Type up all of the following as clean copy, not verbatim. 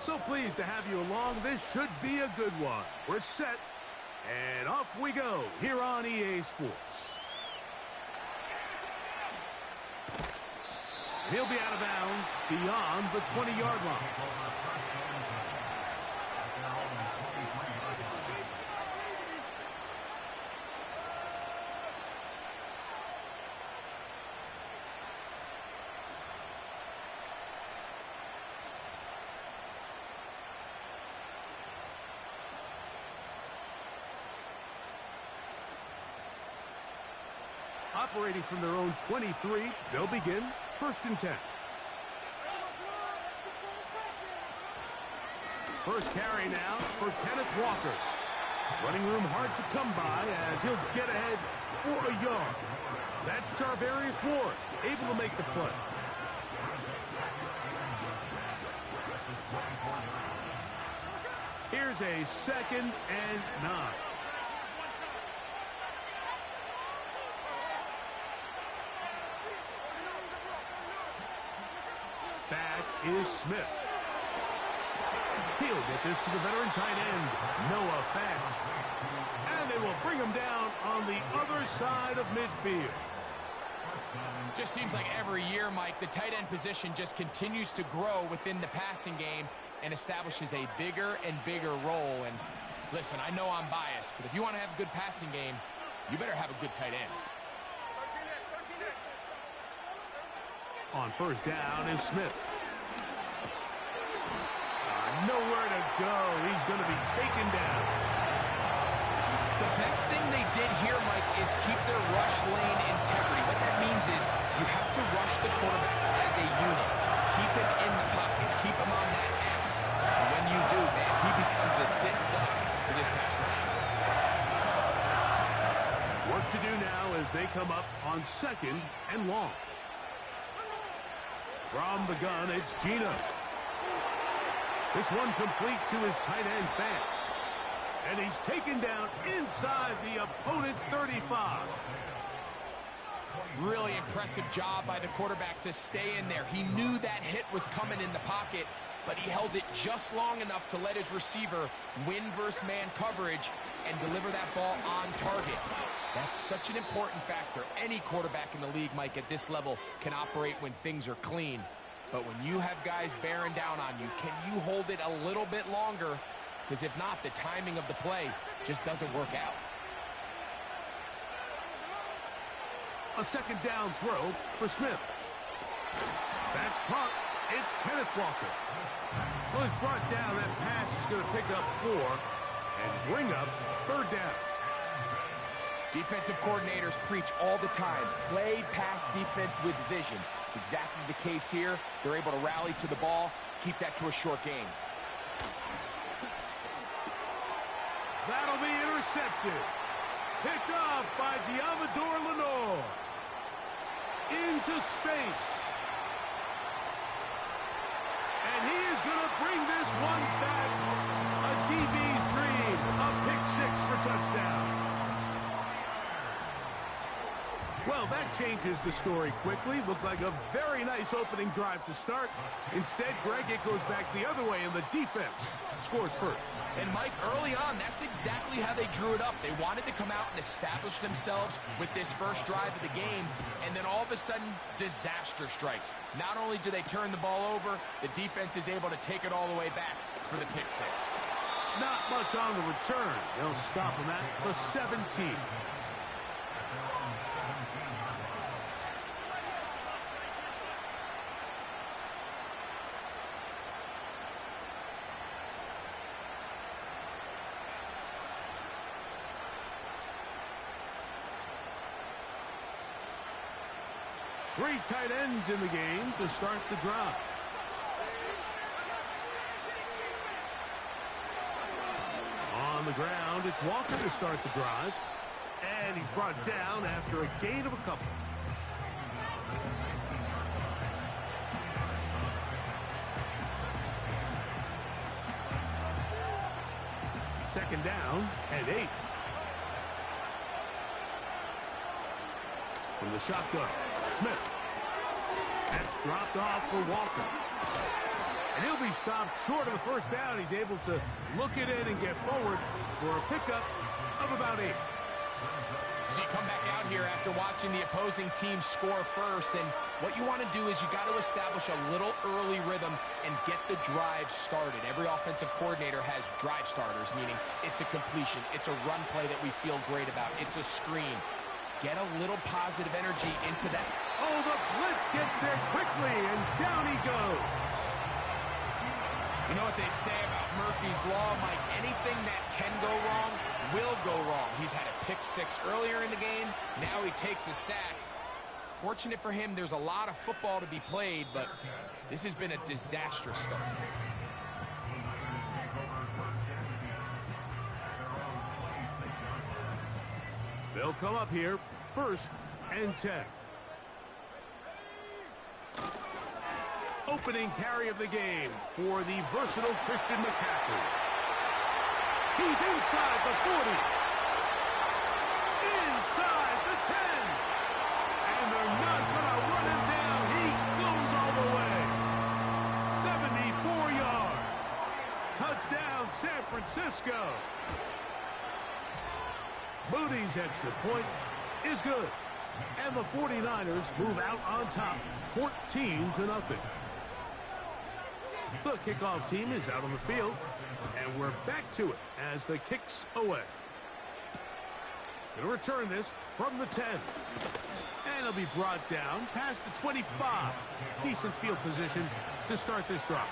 So pleased to have you along. This should be a good one. We're set, and off we go here on EA Sports. He'll be out of bounds beyond the 20-yard line. Operating from their own 23, they'll begin 1st and 10. First carry now for Kenneth Walker. Running room hard to come by as he'll get ahead for a yard. That's Charvarius Ward, able to make the play. Here's a 2nd and 9. Back is Smith. He'll get this to the veteran tight end, Noah Fant. And they will bring him down on the other side of midfield. Just seems like every year, Mike, the tight end position just continues to grow within the passing game and establishes a bigger and bigger role. And listen, I know I'm biased, but if you want to have a good passing game, you better have a good tight end. On first down is Smith. Nowhere to go. He's going to be taken down. The best thing they did here, Mike, is keep their rush lane integrity. What that means is you have to rush the quarterback as a unit. Keep him in the pocket. Keep him on that X. And when you do, man, he becomes a sit duck for this pass rush. Work to do now as they come up on 2nd and long. From the gun, it's Gino. This one complete to his tight end, Fant. And he's taken down inside the opponent's 35. Really impressive job by the quarterback to stay in there. He knew that hit was coming in the pocket, but he held it just long enough to let his receiver win versus man coverage and deliver that ball on target. That's such an important factor. Any quarterback in the league, Mike, at this level can operate when things are clean. But when you have guys bearing down on you, can you hold it a little bit longer? Because if not, the timing of the play just doesn't work out. A 2nd down throw for Smith. That's caught. It's Kenneth Walker. Well, he's brought down. That pass is going to pick up 4 and bring up 3rd down. Defensive coordinators preach all the time, play pass defense with vision. It's exactly the case here. They're able to rally to the ball, keep that to a short game. That'll be intercepted. Picked off by Diamador Lenore. Into space. And he is going to bring this one back. A DB's dream. A pick-6 for touchdown. Well, that changes the story quickly. Looked like a very nice opening drive to start. Instead, Greg, it goes back the other way, and the defense scores first. And, Mike, early on, that's exactly how they drew it up. They wanted to come out and establish themselves with this first drive of the game, and then all of a sudden, disaster strikes. Not only do they turn the ball over, the defense is able to take it all the way back for the pick 6. Not much on the return. They'll stop him at the 17. Three tight ends in the game to start the drive. On the ground, it's Walker to start the drive. And he's brought down after a gain of a couple. Second down and 8. From the shotgun, Smith. That's dropped off for Walker. And he'll be stopped short of the first down. He's able to look it in and get forward for a pickup of about 8. So you come back out here after watching the opposing team score first, and what you want to do is you got to establish a little early rhythm and get the drive started. Every offensive coordinator has drive starters, meaning it's a completion, it's a run play that we feel great about, it's a screen. Get a little positive energy into that. Oh, the blitz gets there quickly, and down he goes. You know what they say about Murphy's Law, Mike? Anything that can go wrong will go wrong. He's had a pick 6 earlier in the game. Now he takes a sack. Fortunate for him, there's a lot of football to be played, but this has been a disastrous start. They'll come up here, 1st and 10. Opening carry of the game for the versatile Christian McCaffrey. He's inside the 40. Inside the 10. And they're not going to run him down. He goes all the way. 74 yards. Touchdown, San Francisco. Moody's extra point is good. And the 49ers move out on top, 14-0. The kickoff team is out on the field, and we're back to it as the kick's away. Going to return this from the 10. And it'll be brought down past the 25. Decent field position to start this drive.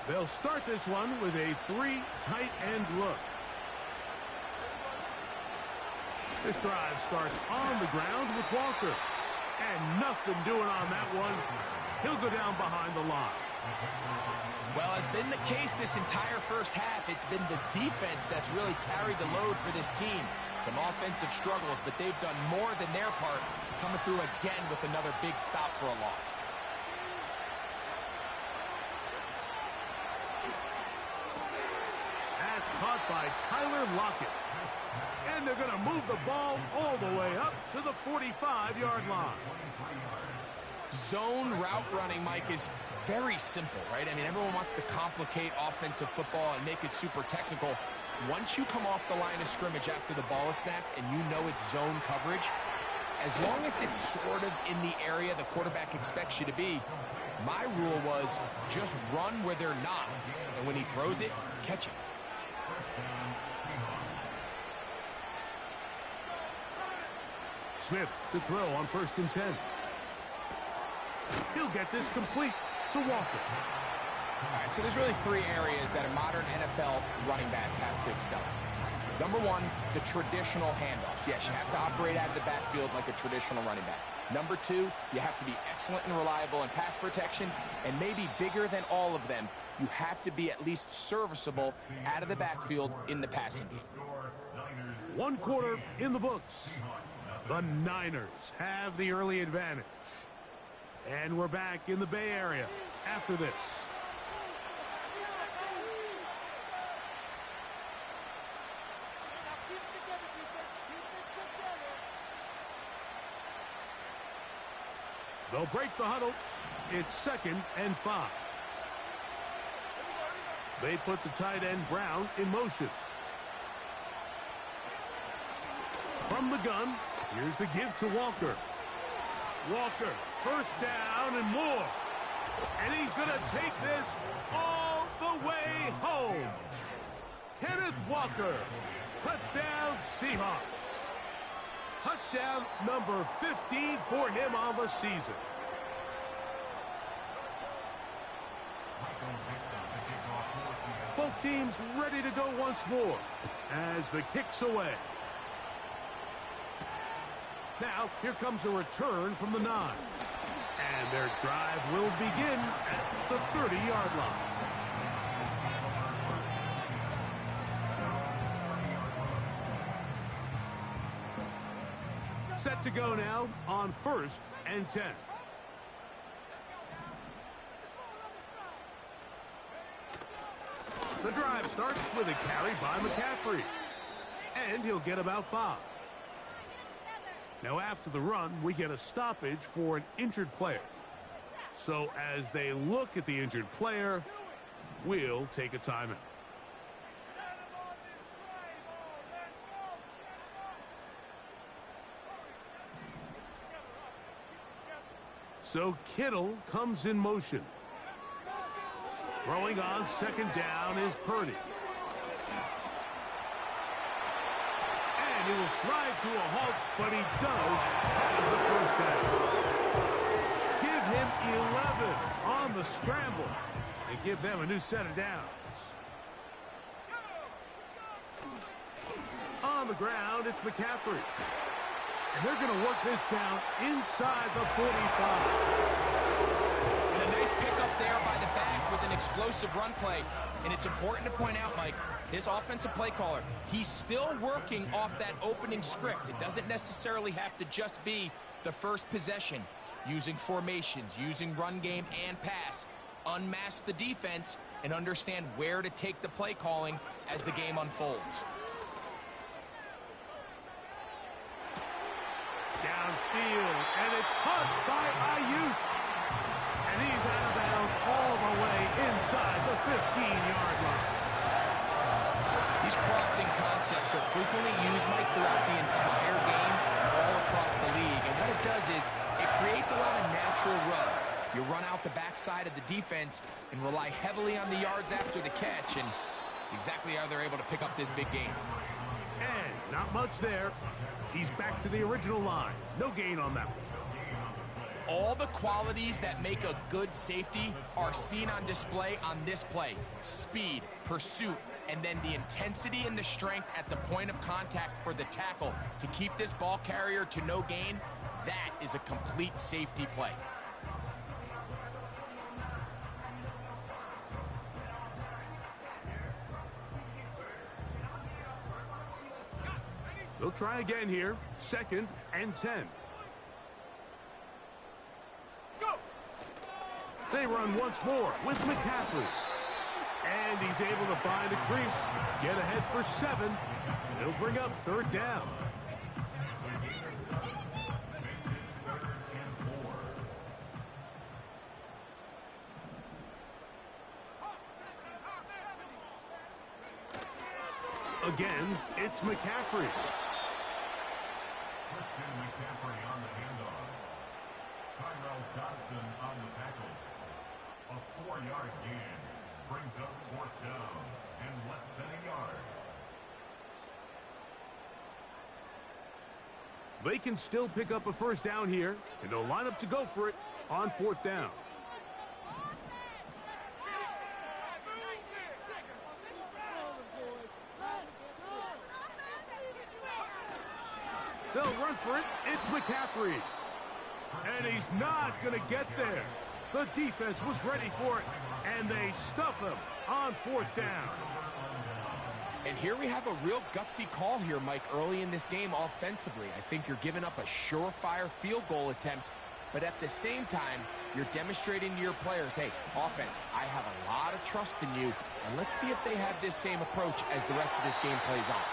They'll start this one with a 3 tight end look. This drive starts on the ground with Walker. And nothing doing on that one. He'll go down behind the line. Well, has been the case this entire first half. It's been the defense that's really carried the load for this team. Some offensive struggles, but they've done more than their part, coming through again with another big stop for a loss. That's caught by Tyler Lockett. And they're going to move the ball all the way up to the 45-yard line. Zone route running, Mike, is very simple, right? I mean, everyone wants to complicate offensive football and make it super technical. Once you come off the line of scrimmage after the ball is snapped and you know it's zone coverage, as long as it's sort of in the area the quarterback expects you to be, my rule was just run where they're not. And when he throws it, catch it. Smith to throw on 1st and 10. He'll get this complete to Walker. All right, so there's really 3 areas that a modern NFL running back has to excel at. Number 1, the traditional handoffs. Yes, you have to operate out of the backfield like a traditional running back. Number 2, you have to be excellent and reliable in pass protection, and maybe bigger than all of them, you have to be at least serviceable out of the backfield in the passing game. 1 quarter in the books. The Niners have the early advantage. And we're back in the Bay Area after this. They'll break the huddle. It's 2nd and 5. They put the tight end Brown in motion. From the gun, here's the give to Walker. Walker, 1st down and more. And he's going to take this all the way home. Kenneth Walker, touchdown Seahawks. Touchdown number 15 for him on the season. Both teams ready to go once more as the kick's away. Now, here comes a return from the 9. And their drive will begin at the 30-yard line. Set to go now on 1st and 10. The drive starts with a carry by McCaffrey. And he'll get about 5. Now after the run, we get a stoppage for an injured player. So as they look at the injured player, we'll take a timeout. So Kittle comes in motion. Throwing on second down is Purdy. And he will slide to a halt, but he does have the first down. Give him 11 on the scramble and give them a new set of downs. On the ground, it's McCaffrey. And they're going to work this down inside the 45. And a nice pickup there by the back with an explosive run play. And it's important to point out, Mike, this offensive play caller, he's still working off that opening script. It doesn't necessarily have to just be the first possession. Using formations, using run game and pass. Unmask the defense and understand where to take the play calling as the game unfolds. Downfield, and it's caught by Ayuk. And he's out of bounds all the way inside the 15-yard line. These crossing concepts are frequently used, Mike, throughout the entire game, all across the league. And what it does is it creates a lot of natural rubs. You run out the backside of the defense and rely heavily on the yards after the catch, and it's exactly how they're able to pick up this big game. And not much there. He's back to the original line. No gain on that one. All the qualities that make a good safety are seen on display on this play. Speed, pursuit, and then the intensity and the strength at the point of contact for the tackle to keep this ball carrier to no gain. That is a complete safety play. They'll try again here. 2nd and 10. Go! They run once more with McCaffrey. And he's able to find a crease. Get ahead for 7. He'll bring up 3rd down. Again, it's McCaffrey. McCaffrey on the handoff. Tyrell Dodson on the tackle. A 4-yard gain brings up 4th down and less than a yard. They can still pick up a 1st down here, and they'll line up to go for it on 4th down. They'll run for it. It's McCaffrey. And he's not going to get there. The defense was ready for it, and they stuff him on 4th down. And here we have a real gutsy call here, Mike, early in this game offensively. I think you're giving up a surefire field goal attempt, but at the same time, you're demonstrating to your players, hey, offense, I have a lot of trust in you, and let's see if they have this same approach as the rest of this game plays on.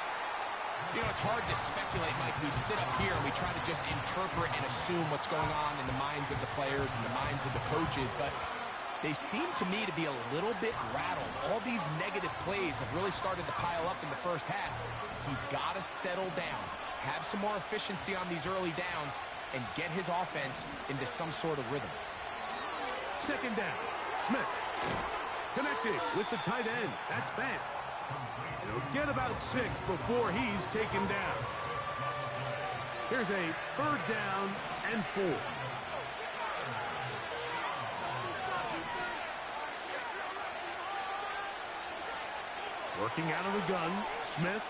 You know, it's hard to speculate, Mike. We sit up here and we try to just interpret and assume what's going on in the minds of the players and the minds of the coaches, but they seem to me to be a little bit rattled. All these negative plays have really started to pile up in the first half. He's got to settle down, have some more efficiency on these early downs, and get his offense into some sort of rhythm. 2nd down. Smith connecting with the tight end. That's Fant. He'll get about 6 before he's taken down. Here's a 3rd down and 4. Working out of the gun, Smith.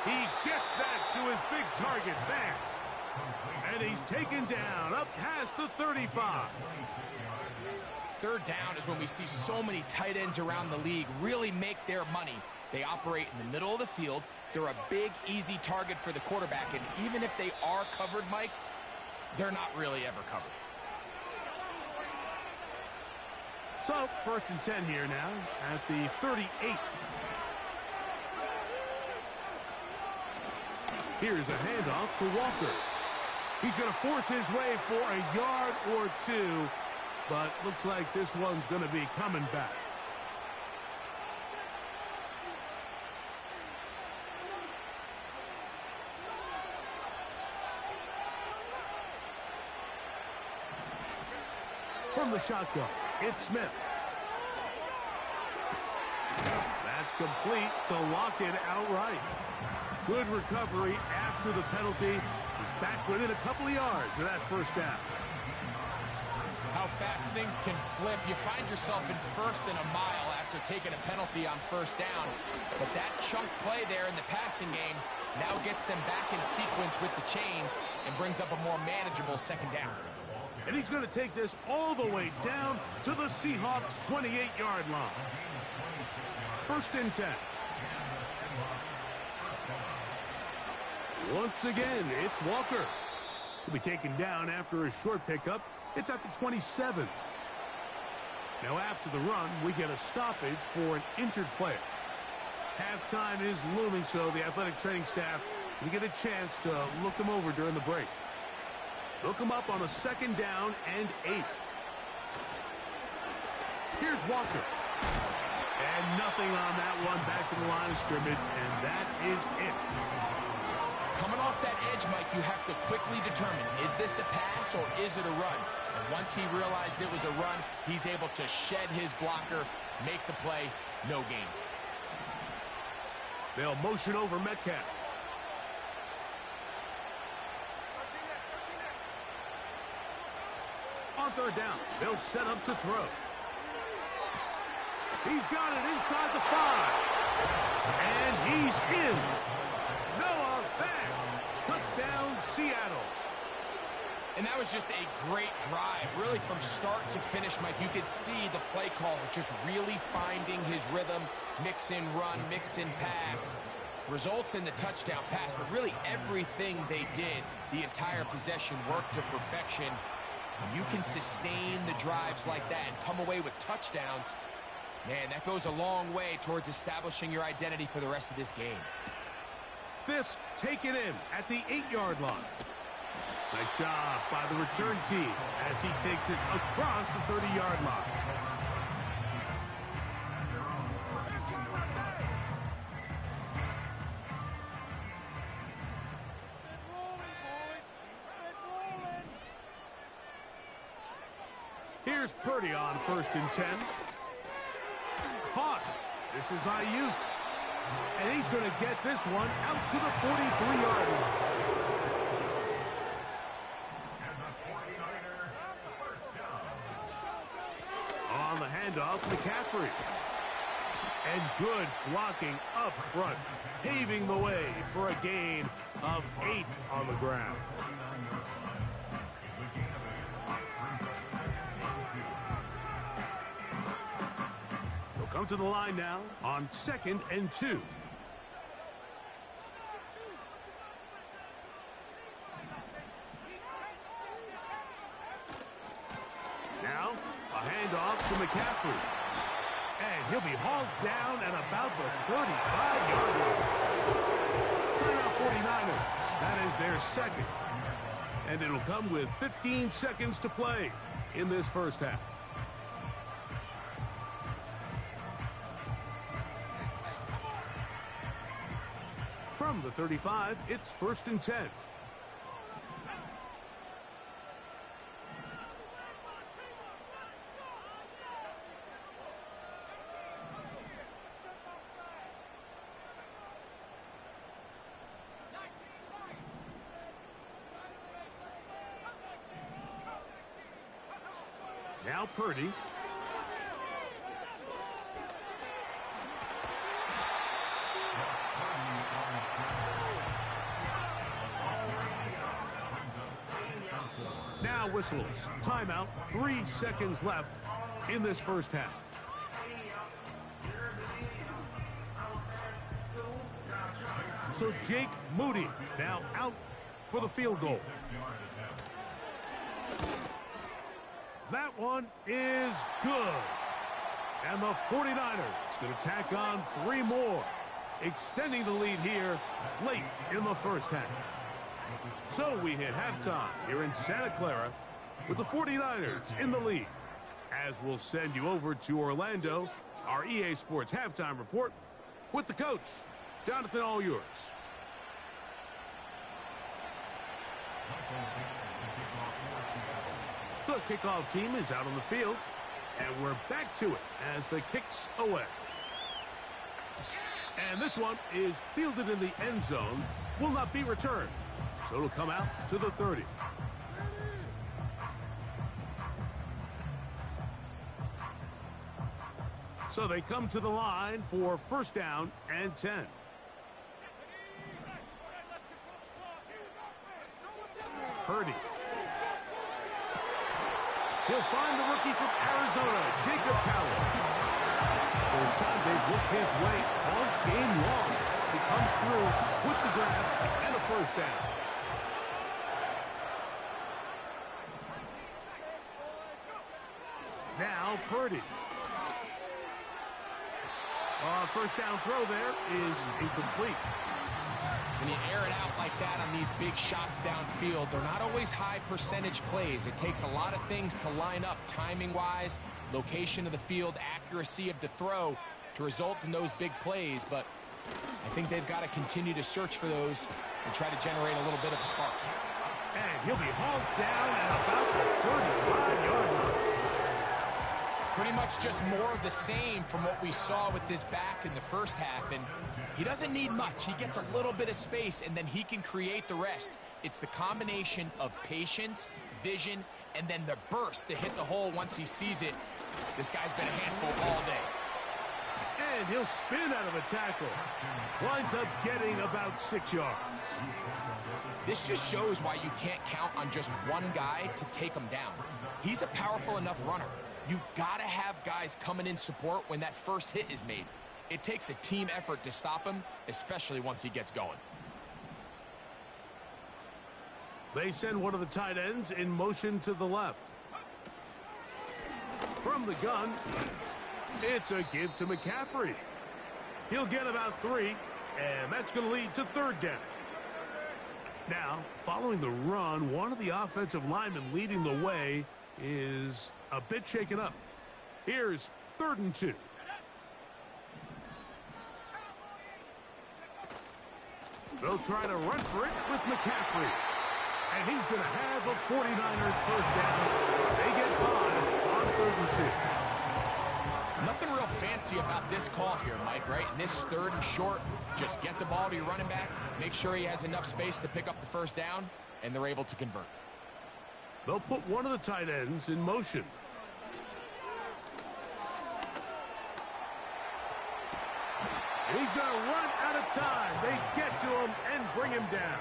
He gets that to his big target, Fant. And he's taken down up past the 35. 3rd down is when we see so many tight ends around the league really make their money. They operate in the middle of the field. They're a big, easy target for the quarterback. And even if they are covered, Mike, they're not really ever covered. So, 1st and 10 here now at the 38. Here's a handoff to Walker. He's going to force his way for a yard or two, but looks like this one's going to be coming back. From the shotgun, it's Smith. That's complete to lock it outright. Good recovery after the penalty. He's back within a couple of yards of that 1st down. How fast things can flip. You find yourself in 1st and a mile after taking a penalty on 1st down. But that chunk play there in the passing game now gets them back in sequence with the chains and brings up a more manageable 2nd down. And he's going to take this all the way down to the Seahawks' 28-yard line. 1st and 10. Once again, it's Walker. He'll be taken down after a short pickup. It's at the 27. Now after the run, we get a stoppage for an injured player. Halftime is looming, so the athletic training staff will get a chance to look him over during the break. Look him up on a 2nd down and 8. Here's Walker. And nothing on that one. Back to the line of scrimmage, and that is it. Coming off that edge, Mike, you have to quickly determine, is this a pass or is it a run? And once he realized it was a run, he's able to shed his blocker, make the play, no gain. They'll motion over Metcalf. On 3rd down, they'll set up to throw. He's got it inside the 5. And he's in. Noah Fant. Touchdown, Seattle. And that was just a great drive. Really, from start to finish, Mike, you could see the play caller just really finding his rhythm. Mix in run, mix in pass. Results in the touchdown pass. But really, everything they did, the entire possession, worked to perfection. When you can sustain the drives like that and come away with touchdowns, man, that goes a long way towards establishing your identity for the rest of this game. This taken in at the 8-yard line. Nice job by the return team as he takes it across the 30-yard line. Here's Purdy on 1st and 10. Caught. This is Ayuk. And he's going to get this one out to the 43-yard line. And the 49ers first down. On the handoff, McCaffrey. And good blocking up front, paving the way for a gain of 8 on the ground. Come to the line now on 2nd and 2. Now, a handoff to McCaffrey. And he'll be hauled down at about the 35-yard line. Turnout 49ers. That is their 2nd. And it'll come with 15 seconds to play in this 1st half. From the 35, it's 1st and 10. Now Purdy. Now whistles. Timeout. 3 seconds left in this 1st half. So Jake Moody now out for the field goal. That one is good. And the 49ers going to tack on 3 more, extending the lead here late in the first half. So we hit halftime here in Santa Clara with the 49ers in the lead. As we'll send you over to Orlando, our EA Sports halftime report with the coach. Jonathan, all yours. The kickoff team is out on the field, and we're back to it as the kick's away. And this one is fielded in the end zone, will not be returned. So it'll come out to the 30. So they come to the line for first down and 10. Purdy. He'll find the rookie from Arizona, Jacob Powell. First time they've looked his way all game long. He comes through with the grab and a first down. Now Purdy. First down throw there is incomplete. When you air it out like that on these big shots downfield, they're not always high percentage plays. It takes a lot of things to line up timing-wise, location of the field, accuracy of the throw to result in those big plays. But I think they've got to continue to search for those and try to generate a little bit of a spark. And he'll be hauled down at about the 35-yard line. Pretty much just more of the same from what we saw with this back in the first half. And he doesn't need much. He gets a little bit of space, and then he can create the rest. It's the combination of patience, vision, and then the burst to hit the hole once he sees it. This guy's been a handful all day. And he'll spin out of a tackle. Winds up getting about 6 yards. This just shows why you can't count on just one guy to take him down. He's a powerful enough runner. You gotta have guys coming in support when that first hit is made. It takes a team effort to stop him, especially once he gets going. They send one of the tight ends in motion to the left. From the gun, it's a give to McCaffrey. He'll get about 3, and that's going to lead to third down. Now, following the run, one of the offensive linemen leading the way is a bit shaken up. Here's 3rd and 2. They'll try to run for it with McCaffrey. And he's going to have a 49ers first down as they get 5 on 3rd and 2. Nothing real fancy about this call here, Mike, right? In this 3rd and short, just get the ball to your running back, make sure he has enough space to pick up the first down, and they're able to convert. They'll put one of the tight ends in motion. And he's going to run out of time. They get to him and bring him down.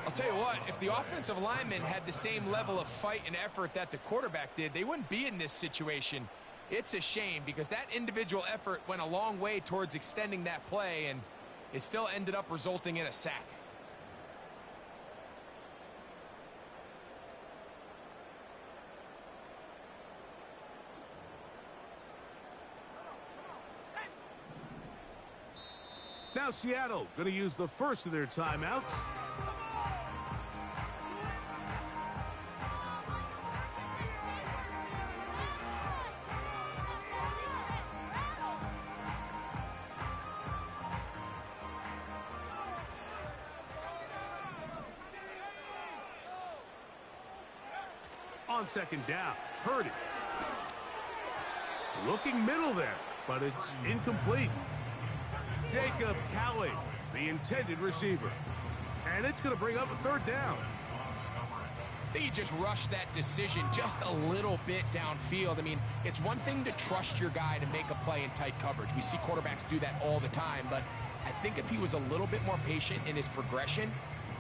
I'll tell you what, if the offensive lineman had the same level of fight and effort that the quarterback did, they wouldn't be in this situation. It's a shame because that individual effort went a long way towards extending that play, and it still ended up resulting in a sack. Now Seattle going to use the first of their timeouts. On 2nd down, Purdy. Looking middle there, but it's incomplete. Jacob Powell, the intended receiver. And it's going to bring up a 3rd down. I think he just rushed that decision just a little bit downfield. I mean, it's one thing to trust your guy to make a play in tight coverage. We see quarterbacks do that all the time, but I think if he was a little bit more patient in his progression,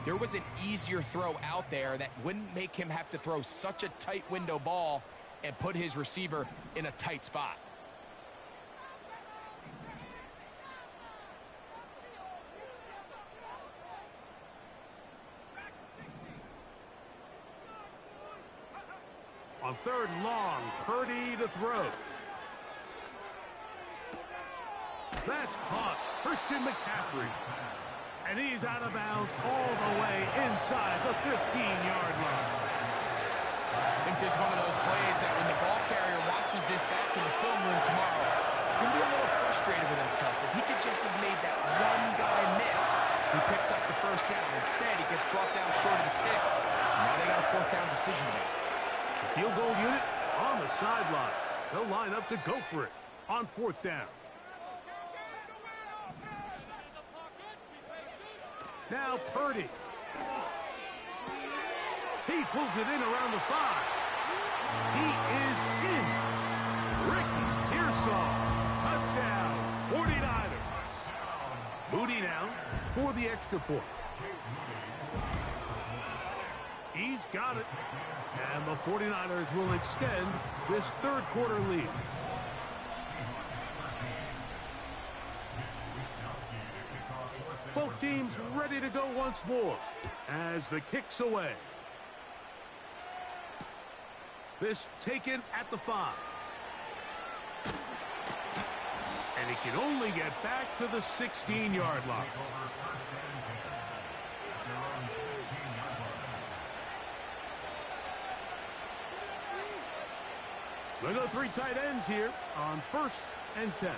there was an easier throw out there that wouldn't make him have to throw such a tight window ball and put his receiver in a tight spot. On 3rd and long, Purdy to throw. That's caught. Christian McCaffrey. And he's out of bounds all the way inside the 15-yard line. I think this is one of those plays that when the ball carrier watches this back in the film room tomorrow, he's going to be a little frustrated with himself. If he could just have made that one guy miss, he picks up the first down. Instead, he gets brought down short of the sticks. And now they got a fourth down decision to make. The field goal unit on the sideline. They'll line up to go for it on fourth down. Now Purdy. He pulls it in around the 5. He is in. Ricky Pearsall. Touchdown, 49ers. Moody now for the extra point. He's got it. And the 49ers will extend this third quarter lead. Both teams ready to go once more as the kick's away. This taken at the 5. And he can only get back to the 16-yard line. We'll go 3 tight ends here on 1st and 10.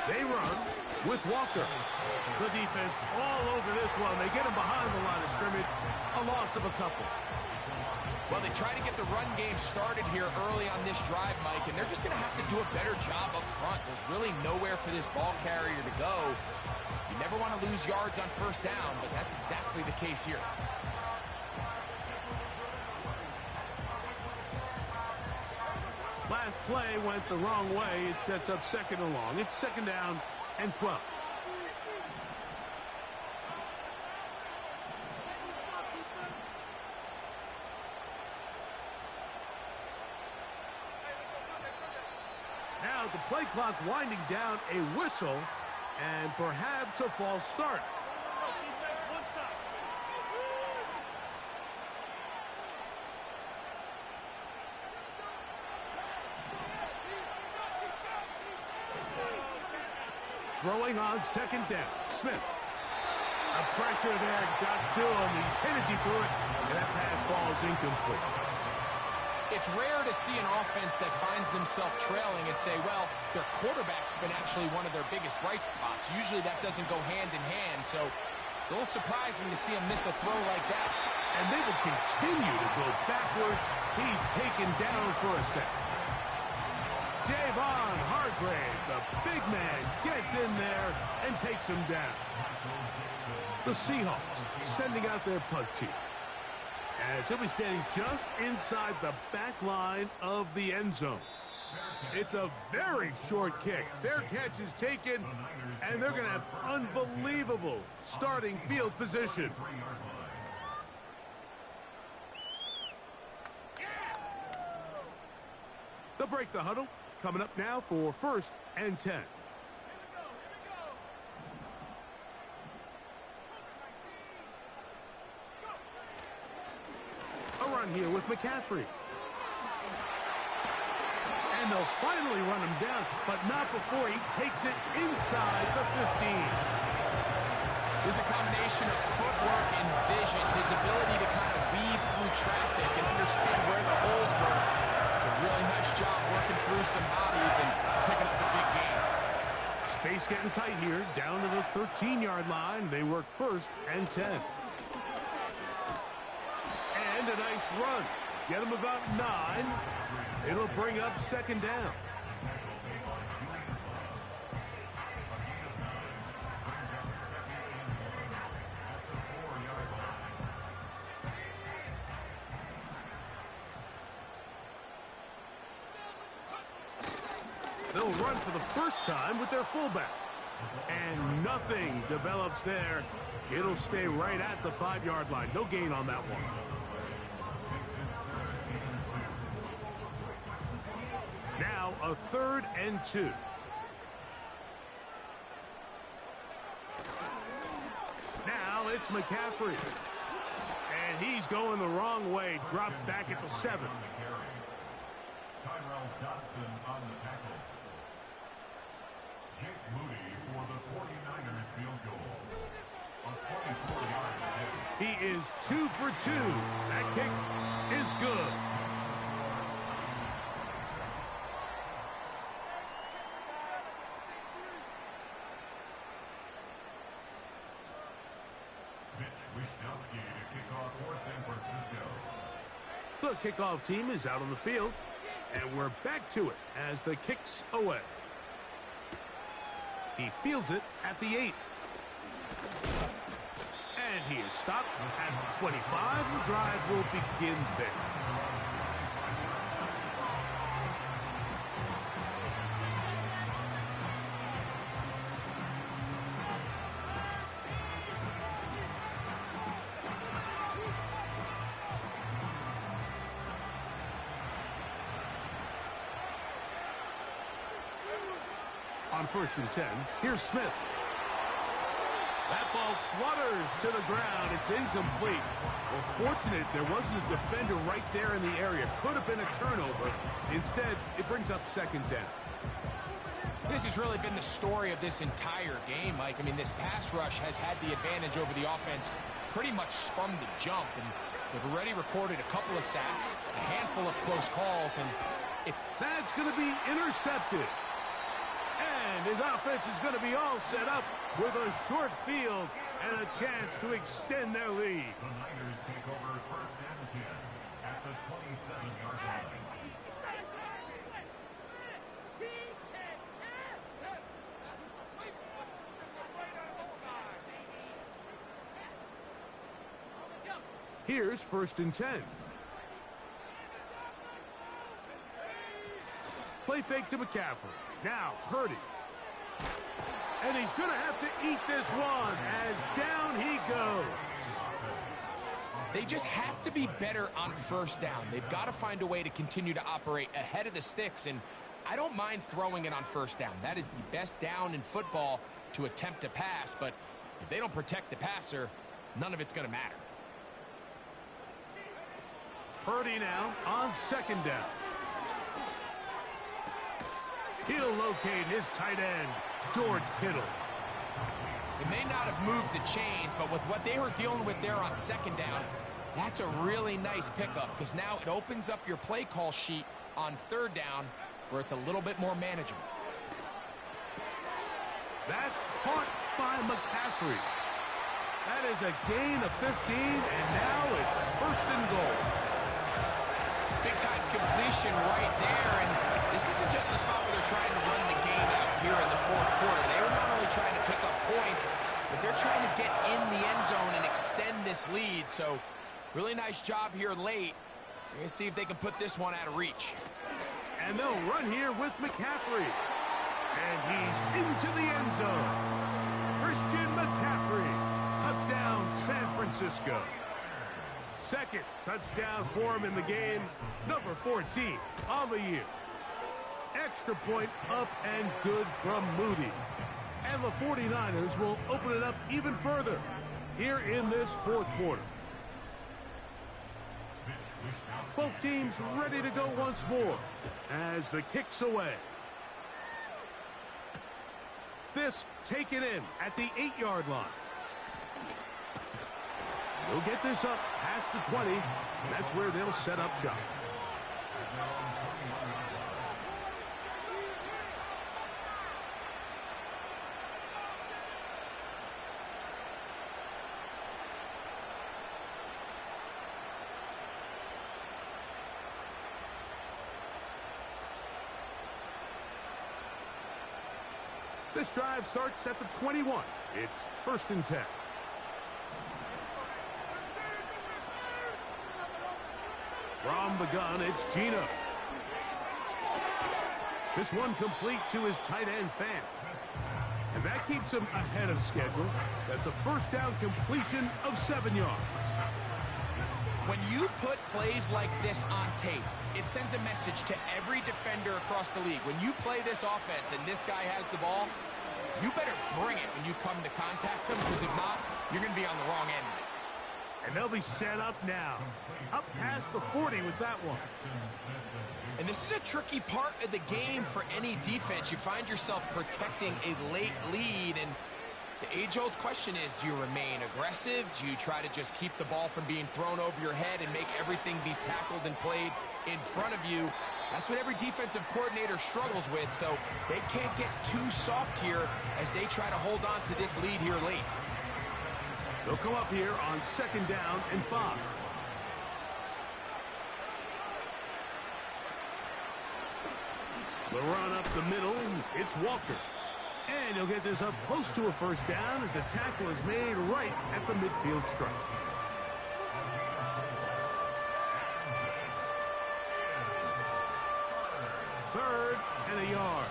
They run with Walker. The defense all over this one. They get him behind the line of scrimmage. A loss of a couple. Well, they try to get the run game started here early on this drive, Mike, and they're just going to have to do a better job up front. There's really nowhere for this ball carrier to go. You never want to lose yards on first down, but that's exactly the case here. Last play went the wrong way. It sets up 2nd and long. It's 2nd down and 12. Now the play clock winding down, a whistle and perhaps a false start. Throwing on 2nd down. Smith. A pressure there got to him. He's hit as he threw it, and that pass ball is incomplete. It's rare to see an offense that finds themselves trailing and say, well, their quarterback's been actually one of their biggest bright spots. Usually that doesn't go hand in hand, so it's a little surprising to see him miss a throw like that. And they will continue to go backwards. He's taken down for a second. Javon Hargrave, the big man, gets in there and takes him down. The Seahawks sending out their punt team, as he'll be standing just inside the back line of the end zone. It's a very short kick. Their catch is taken, and they're going to have unbelievable starting field position. They'll break the huddle. Coming up now for 1st and 10. A run here with McCaffrey. And they'll finally run him down, but not before he takes it inside the 15. There's a combination of footwork and vision, his ability to kind of weave through traffic and understand where the holes were. It's a really nice job working through some bodies and picking up a big gain. Space getting tight here, down to the 13-yard line. They work 1st and 10. And a nice run. Get them about 9. It'll bring up 2nd down. They'll run for the first time with their fullback. And nothing develops there. It'll stay right at the 5-yard line. No gain on that one. Now a 3rd and 2. Now it's McCaffrey. And he's going the wrong way. Dropped back at the 7. Dodson on the tackle. Jake Moody for the 49ers field goal. A 24-yard kick. He is 2 for 2. That kick is good. Mitch Wishnowsky to kick off for San Francisco. The kickoff team is out on the field, and we're back to it as the kick's away. He fields it at the 8. And he is stopped at 25. The drive will begin there. On 1st and 10, here's Smith. That ball flutters to the ground. It's incomplete. Well, fortunate there wasn't a defender right there in the area. Could have been a turnover. Instead, it brings up 2nd down. This has really been the story of this entire game, Mike. I mean, this pass rush has had the advantage over the offense pretty much from the jump. And they've already recorded a couple of sacks, a handful of close calls, and that's going to be intercepted. And his offense is going to be all set up with a short field and a chance to extend their lead. The Niners take over 1st and 10 at the 27-yard line. Here's 1st and 10. Play fake to McCaffrey. Now, Purdy. And he's going to have to eat this one as down he goes. they just have to be better on 1st down. They've got to find a way to continue to operate ahead of the sticks, and I don't mind throwing it on 1st down. That is the best down in football to attempt to pass, but if they don't protect the passer, none of it's going to matter. Purdy now on 2nd down. He'll locate his tight end, George Kittle. It may not have moved the chains, but with what they were dealing with there on 2nd down, that's a really nice pickup because now it opens up your play call sheet on 3rd down where it's a little bit more manageable. That's caught by McCaffrey. That is a gain of 15, and now it's 1st and goal. Big-time completion right there, and this isn't just a spot where they're trying to run the game out here in the 4th quarter. They were not only trying to pick up points, but they're trying to get in the end zone and extend this lead. So, really nice job here late. We're going to see if they can put this one out of reach. And they'll run here with McCaffrey. And he's into the end zone. Christian McCaffrey. Touchdown, San Francisco. 2nd touchdown for him in the game. Number 14 on the year. Extra point up and good from Moody. And the 49ers will open it up even further here in this 4th quarter. Both teams ready to go once more as the kick's away. This taken in at the 8-yard line. They'll get this up past the 20, and that's where they'll set up shop. This drive starts at the 21. It's 1st and 10. From the gun, it's Gino. This one complete to his tight end, Fant. And that keeps him ahead of schedule. That's a 1st down completion of 7 yards. When you put plays like this on tape, it sends a message to every defender across the league. When you play this offense and this guy has the ball, you better bring it when you come to contact him, because if not, you're going to be on the wrong end. And they'll be set up now. Up past the 40 with that one. And this is a tricky part of the game for any defense. You find yourself protecting a late lead, and the age-old question is, do you remain aggressive? Do you try to just keep the ball from being thrown over your head and make everything be tackled and played in front of you? That's what every defensive coordinator struggles with, so they can't get too soft here as they try to hold on to this lead here late. They'll come up here on 2nd down and 5. The run up the middle, it's Walker. And he'll get this up close to a 1st down as the tackle is made right at the midfield stripe. Third and a yard.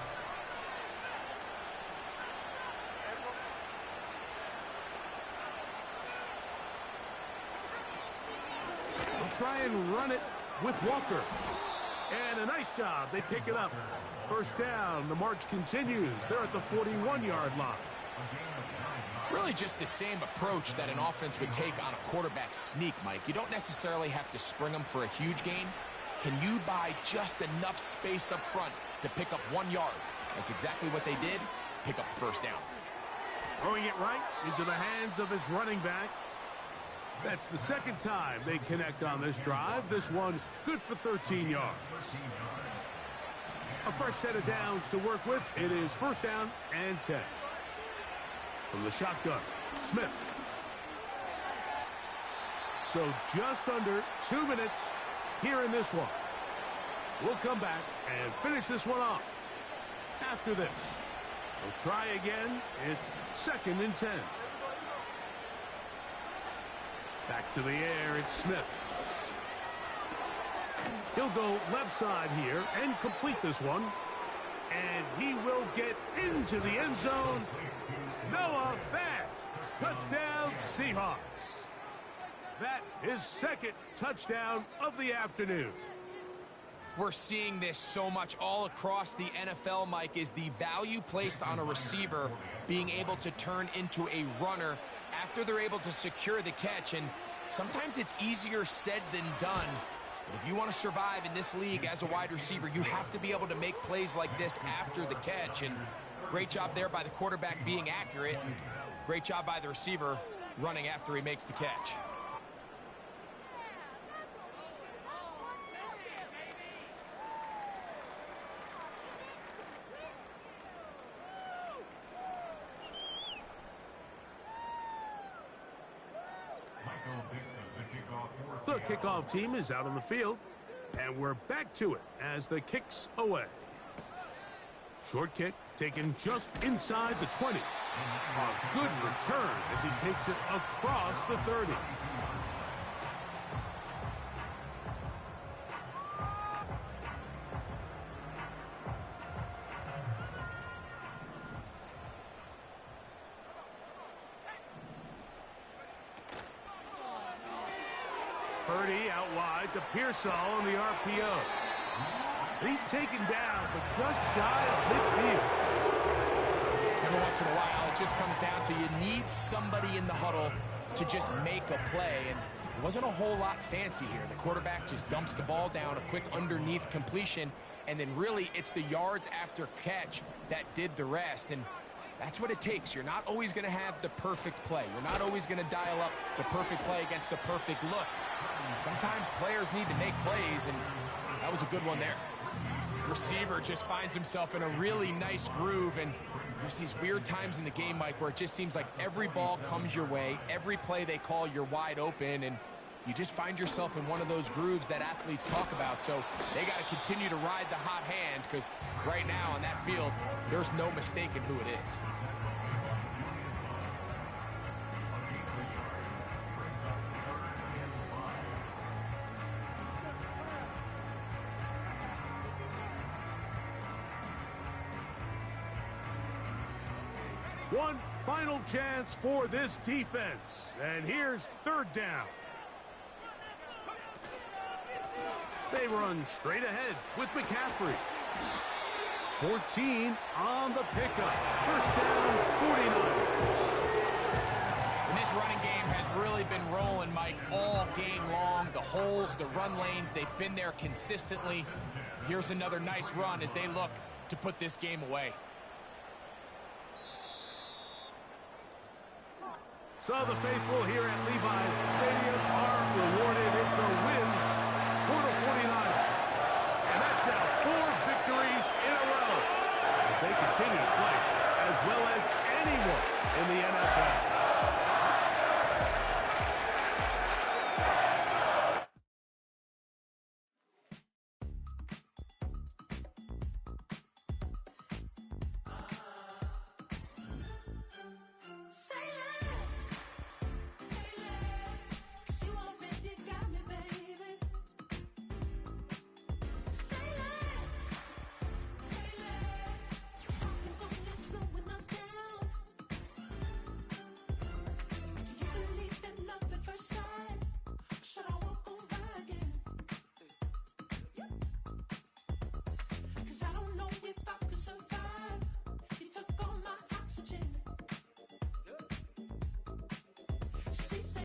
They'll try and run it with Walker. And a nice job. They pick it up. 1st down. The march continues. They're at the 41-yard line. Really just the same approach that an offense would take on a quarterback sneak, Mike. You don't necessarily have to spring them for a huge gain. Can you buy just enough space up front to pick up 1 yard? That's exactly what they did. Pick up the 1st down. Throwing it right into the hands of his running back. That's the 2nd time they connect on this drive. This one good for 13 yards. A fresh set of downs to work with. It is 1st down and 10. From the shotgun, Smith. So just under 2 minutes here in this one. We'll come back and finish this one off after this. We'll try again. It's 2nd and 10. Back to the air, it's Smith. He'll go left side here and complete this one. And he will get into the end zone. Noah Fant. Touchdown, Seahawks. That is 2nd touchdown of the afternoon. We're seeing this so much all across the NFL, Mike, is the value placed on a receiver being able to turn into a runner after they're able to secure the catch. And sometimes it's easier said than done. But if you want to survive in this league as a wide receiver, you have to be able to make plays like this after the catch. And great job there by the quarterback being accurate. And great job by the receiver running after he makes the catch. The kickoff team is out on the field, and we're back to it as the kick's away. Short kick taken just inside the 20. A good return as he takes it across the 30. Purdy out wide to Pearsall on the RPO. He's taken down, but just shy of midfield. Every once in a while, it just comes down to you need somebody in the huddle to just make a play. And it wasn't a whole lot fancy here. The quarterback just dumps the ball down, a quick underneath completion, and then really it's the yards after catch that did the rest. And that's what it takes. You're not always going to have the perfect play. You're not always going to dial up the perfect play against the perfect look. Sometimes players need to make plays, and that was a good one there. Receiver just finds himself in a really nice groove, and there's these weird times in the game, Mike, where it just seems like every ball comes your way, every play they call, you're wide open, and you just find yourself in one of those grooves that athletes talk about. So they got to continue to ride the hot hand, because right now on that field, there's no mistaking who it is. One final chance for this defense. And here's 3rd down. They run straight ahead with McCaffrey. 14 on the pickup. 1st down, 49ers. And this running game has really been rolling, Mike, holes, the run lanes. They've been there consistently. Here's another nice run as they look to put this game away. So the faithful here at Levi's Stadium are rewarded. It's a win for the 49ers. And that's now 4 victories in a row as they continue to play as well as anyone in the NFL.